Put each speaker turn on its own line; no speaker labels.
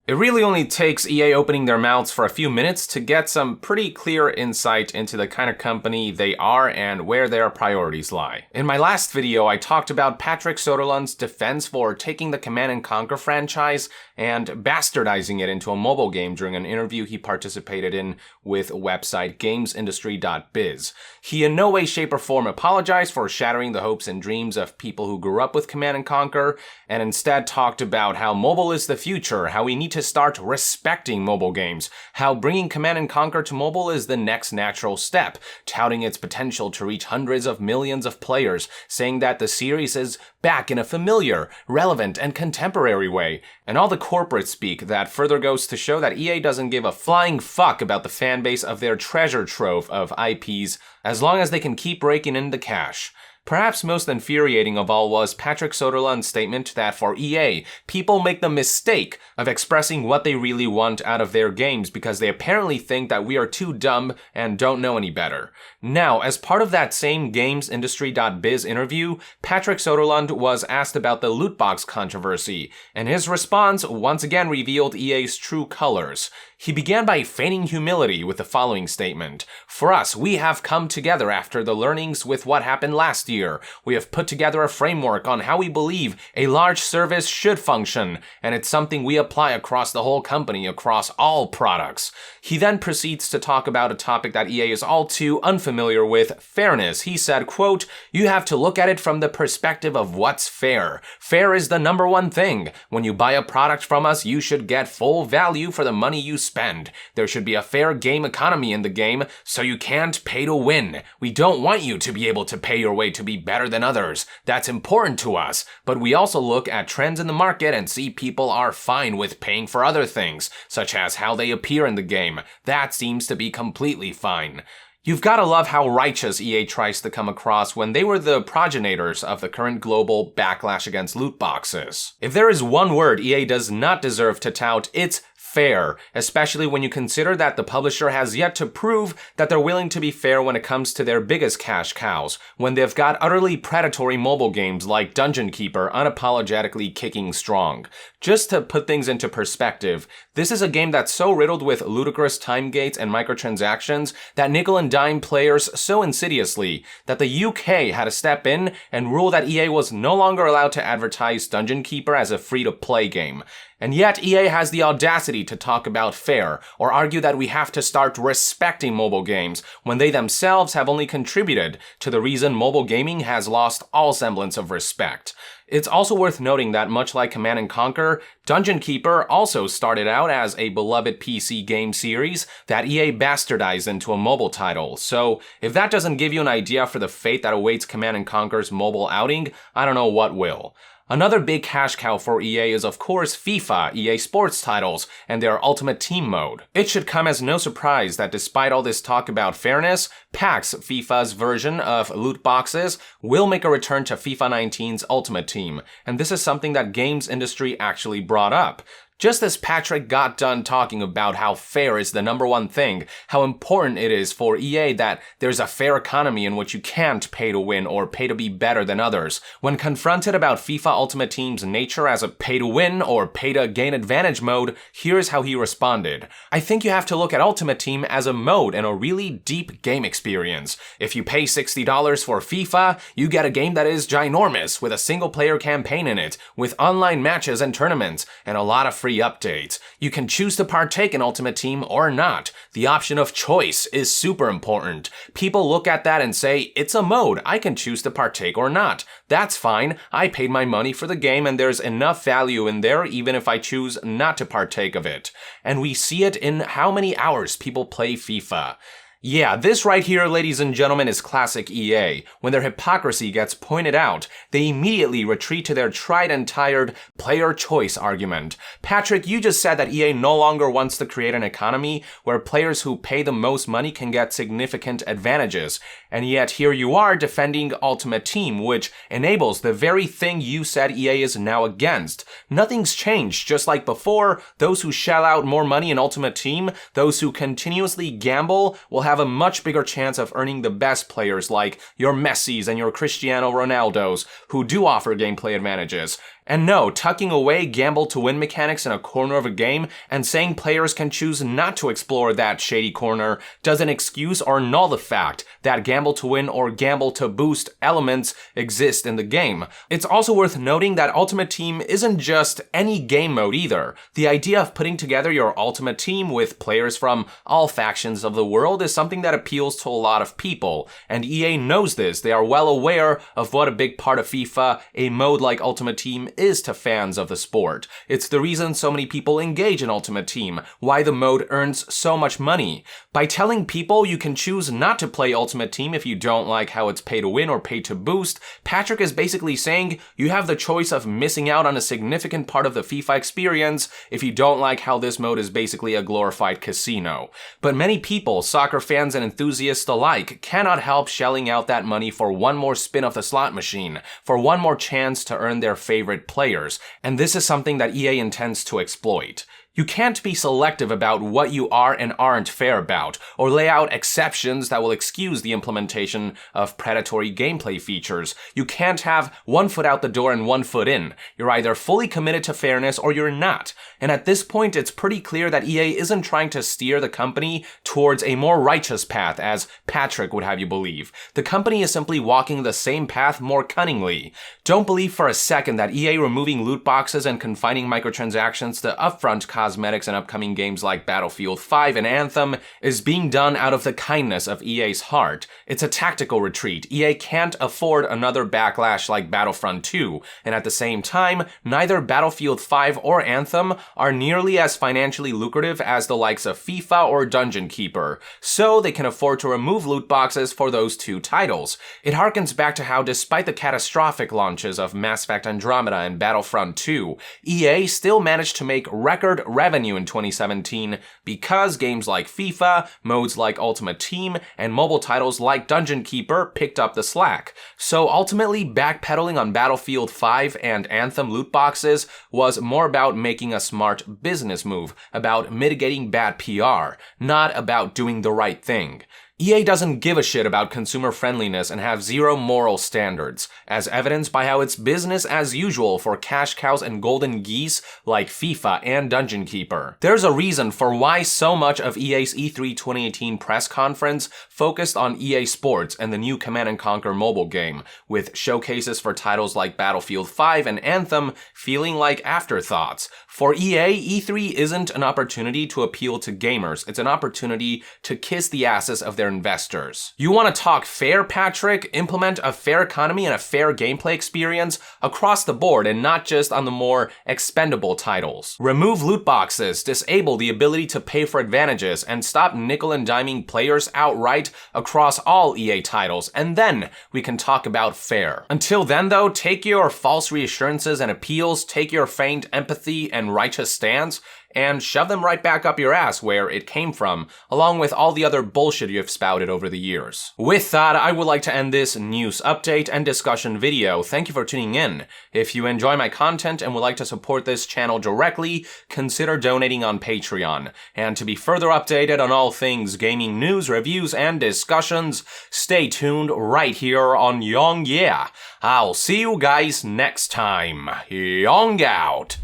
It really only takes EA opening their mouths for a few minutes to get some pretty clear insight into the kind of company they are and where their priorities lie. In my last video, I talked about Patrick Soderlund's defense for taking the Command & Conquer franchise and bastardizing it into a mobile game during an interview he participated in with website gamesindustry.biz. He in no way, shape, or form apologized for shattering the hopes and dreams of people who grew up with Command & Conquer, and instead talked about how mobile is the future, how we need to start respecting mobile games, how bringing Command & Conquer to mobile is the next natural step, touting its potential to reach hundreds of millions of players, saying that the series is back in a familiar, relevant, and contemporary way, and all the corporate speak that further goes to show that EA doesn't give a flying fuck about the fanbase of their treasure trove of IPs as long as they can keep raking in the cash. Perhaps most infuriating of all was Patrick Soderlund's statement that for EA, people make the mistake of expressing what they really want out of their games because they apparently think that we are too dumb and don't know any better. Now, as part of that same GamesIndustry.biz interview, Patrick Soderlund was asked about the loot box controversy, and his response once again revealed EA's true colors. He began by feigning humility with the following statement. For us, we have come together after the learnings with what happened last year. We have put together a framework on how we believe a large service should function, and it's something we apply across the whole company, across all products. He then proceeds to talk about a topic that EA is all too unfamiliar with, fairness. He said, quote, "You have to look at it from the perspective of what's fair. Fair is the number one thing. When you buy a product from us, you should get full value for the money you spend. There should be a fair game economy in the game, so you can't pay to win. We don't want you to be able to pay your way to be better than others. That's important to us. But we also look at trends in the market and see people are fine with paying for other things, such as how they appear in the game. That seems to be completely fine." You've gotta love how righteous EA tries to come across when they were the progenitors of the current global backlash against loot boxes. If there is one word EA does not deserve to tout, it's fair, especially when you consider that the publisher has yet to prove that they're willing to be fair when it comes to their biggest cash cows, when they've got utterly predatory mobile games like Dungeon Keeper unapologetically kicking strong. Just to put things into perspective, this is a game that's so riddled with ludicrous time gates and microtransactions that nickel and dime players so insidiously that the UK had to step in and rule that EA was no longer allowed to advertise Dungeon Keeper as a free-to-play game. And yet EA has the audacity to talk about fair, or argue that we have to start respecting mobile games, when they themselves have only contributed to the reason mobile gaming has lost all semblance of respect. It's also worth noting that much like Command & Conquer, Dungeon Keeper also started out as a beloved PC game series that EA bastardized into a mobile title, so if that doesn't give you an idea for the fate that awaits Command & Conquer's mobile outing, I don't know what will. Another big cash cow for EA is of course FIFA, EA Sports titles, and their Ultimate Team mode. It should come as no surprise that despite all this talk about fairness, PAX, FIFA's version of loot boxes, will make a return to FIFA 19's Ultimate Team, and this is something that games industry actually brought up. Just as Patrick got done talking about how fair is the number one thing, how important it is for EA that there's a fair economy in which you can't pay to win or pay to be better than others, when confronted about FIFA Ultimate Team's nature as a pay to win or pay to gain advantage mode, here's how he responded. "I think you have to look at Ultimate Team as a mode and a really deep game experience. If you pay $60 for FIFA, you get a game that is ginormous, with a single player campaign in it, with online matches and tournaments, and a lot of free updates. You can choose to partake in Ultimate Team or not. The option of choice is super important. People look at that and say, it's a mode, I can choose to partake or not. That's fine, I paid my money for the game and there's enough value in there even if I choose not to partake of it." And we see it in how many hours people play FIFA. Yeah, this right here, ladies and gentlemen, is classic EA. When their hypocrisy gets pointed out, they immediately retreat to their tried and tired player choice argument. Patrick, you just said that EA no longer wants to create an economy where players who pay the most money can get significant advantages. And yet here you are defending Ultimate Team, which enables the very thing you said EA is now against. Nothing's changed. Just like before, those who shell out more money in Ultimate Team, those who continuously gamble, will have a much bigger chance of earning the best players like your Messis and your Cristiano Ronaldos, who do offer gameplay advantages. And no, tucking away gamble-to-win mechanics in a corner of a game and saying players can choose not to explore that shady corner doesn't excuse or null the fact that gamble-to-win or gamble-to-boost elements exist in the game. It's also worth noting that Ultimate Team isn't just any game mode either. The idea of putting together your Ultimate Team with players from all factions of the world is something that appeals to a lot of people, and EA knows this. They are well aware of what a big part of FIFA, a mode like Ultimate Team, is to fans of the sport. It's the reason so many people engage in Ultimate Team, why the mode earns so much money. By telling people you can choose not to play Ultimate Team if you don't like how it's pay to win or pay to boost, Patrick is basically saying you have the choice of missing out on a significant part of the FIFA experience if you don't like how this mode is basically a glorified casino. But many people, soccer fans and enthusiasts alike, cannot help shelling out that money for one more spin of the slot machine, for one more chance to earn their favorite players, and this is something that EA intends to exploit. You can't be selective about what you are and aren't fair about, or lay out exceptions that will excuse the implementation of predatory gameplay features. You can't have one foot out the door and one foot in. You're either fully committed to fairness or you're not. And at this point, it's pretty clear that EA isn't trying to steer the company towards a more righteous path, as Patrick would have you believe. The company is simply walking the same path more cunningly. Don't believe for a second that EA removing loot boxes and confining microtransactions to upfront cosmetics in upcoming games like Battlefield 5 and Anthem is being done out of the kindness of EA's heart. It's a tactical retreat. EA can't afford another backlash like Battlefront 2, and at the same time, neither Battlefield 5 or Anthem are nearly as financially lucrative as the likes of FIFA or Dungeon Keeper, so they can afford to remove loot boxes for those two titles. It harkens back to how, despite the catastrophic launches of Mass Effect Andromeda and Battlefront 2, EA still managed to make record revenue in 2017 because games like FIFA, modes like Ultimate Team, and mobile titles like Dungeon Keeper picked up the slack. So ultimately, backpedaling on Battlefield 5 and Anthem loot boxes was more about making a smart business move, about mitigating bad PR, not about doing the right thing. EA doesn't give a shit about consumer friendliness and have zero moral standards, as evidenced by how it's business as usual for cash cows and golden geese like FIFA and Dungeon Keeper. There's a reason for why so much of EA's E3 2018 press conference focused on EA Sports and the new Command & Conquer mobile game, with showcases for titles like Battlefield 5 and Anthem feeling like afterthoughts. For EA, E3 isn't an opportunity to appeal to gamers, it's an opportunity to kiss the asses of their investors. You want to talk fair, Patrick? Implement a fair economy and a fair gameplay experience across the board and not just on the more expendable titles. Remove loot boxes, disable the ability to pay for advantages, and stop nickel and diming players outright across all EA titles, and then we can talk about fair. Until then though, take your false reassurances and appeals, take your feigned empathy and righteous stance, and shove them right back up your ass where it came from, along with all the other bullshit you've spouted over the years. With that, I would like to end this news update and discussion video. Thank you for tuning in. If you enjoy my content and would like to support this channel directly, consider donating on Patreon. And to be further updated on all things gaming news, reviews, and discussions, stay tuned right here on Young Yeah. I'll see you guys next time. Young out.